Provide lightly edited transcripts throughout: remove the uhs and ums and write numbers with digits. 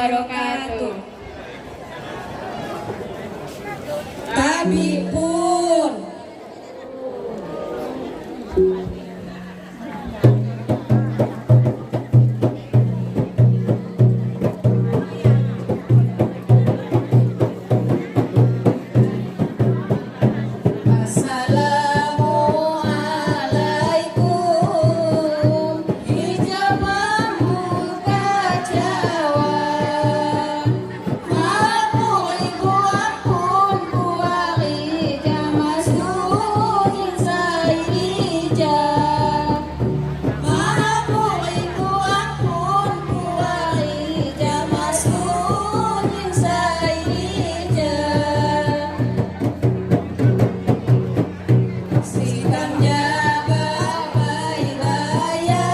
wabarakatuh. Kami pun Assalamualaikum hijabah muka Jawa. Maafun ibu ampun buari jamas dunin sairija. Maafun ibu ampun buari jamas dunin sairija. Sikapnya bagai raya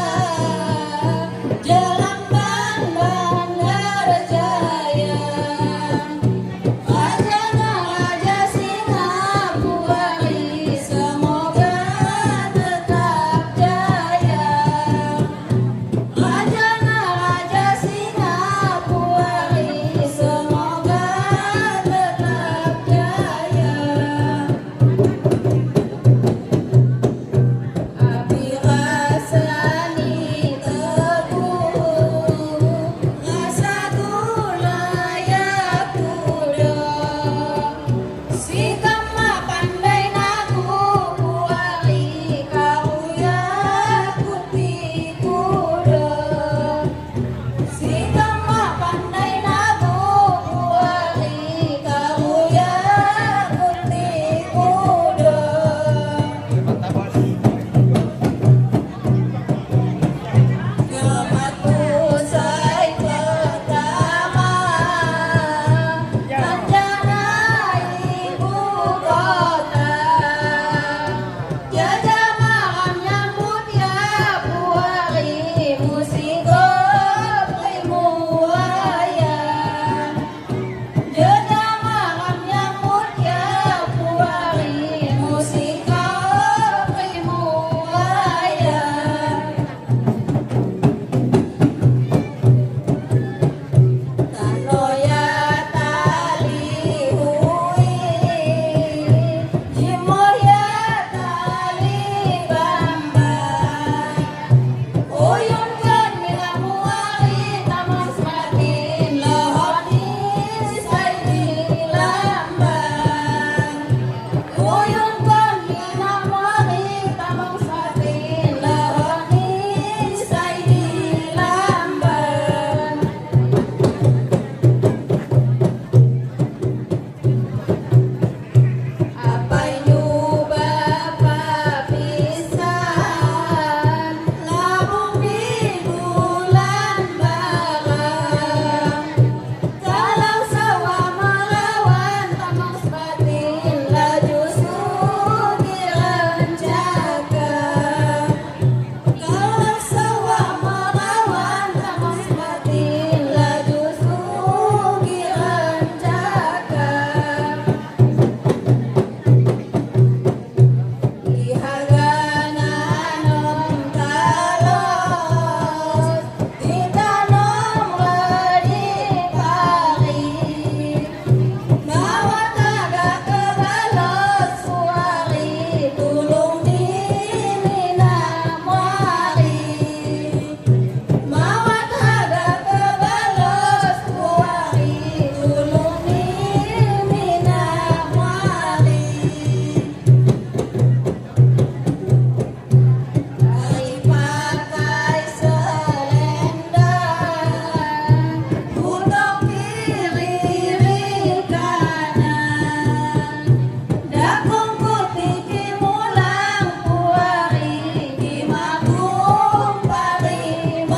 Jelang Bandar Jaya. Wajana Raja Singapura semoga tetap jaya. Wajana Raja Singapura semoga tetap jaya. Abi rasani teguh, rasa gula ya kuda. Sikap pandai naku buari karuya putih kuda. Sikap pandai naku buari karuya putih kuda. Selamat usai pertama Rencana ibu kota. Jajah malam nyambut ya buari musiko primu raya. Jajah malam nyambut ya buari musiko primu raya. Tanoya tali hui, jimoya tali bambai. Uyun kan milang muari tamas makin lohoni saidi lamban. Uyun kan milang muari tamas makin lohoni saidi lamban. Apayu bapa pisan labung di bulan barang. Kalau sawah melawan tamas batin laju sugiran jaga. Kalau sawah melawan tamas batin laju sugiran jaga. Ihaganan talos ditanam di pari. Nawat agak kebalos suari tulung di minam wari. Mawat agak kebalos suari tulung di minam wari. Hari pakai selendang, butok kiri kanan. Dakung putih kimulang puari, kimagung parimengan.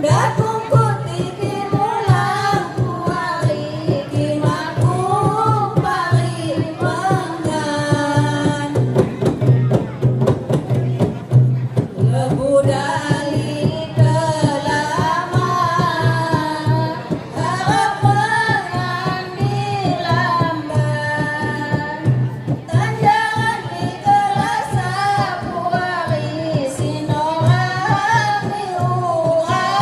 Dakung putih kimulang puari, kimagung parimengan. Lebu dali kelama, harap mengambil lamban. Tanjakan di kelasa puari, sinorang di urawan.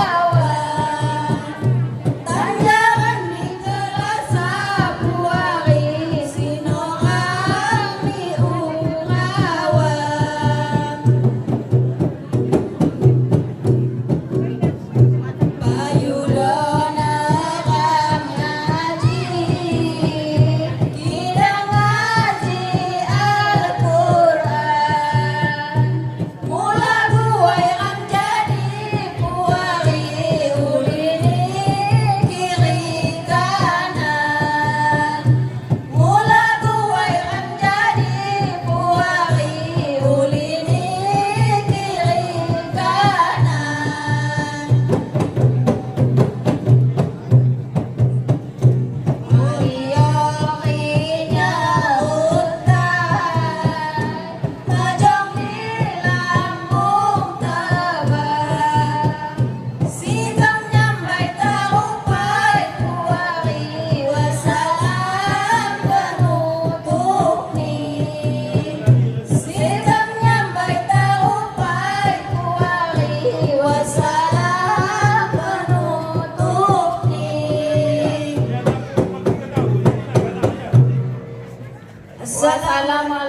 halaman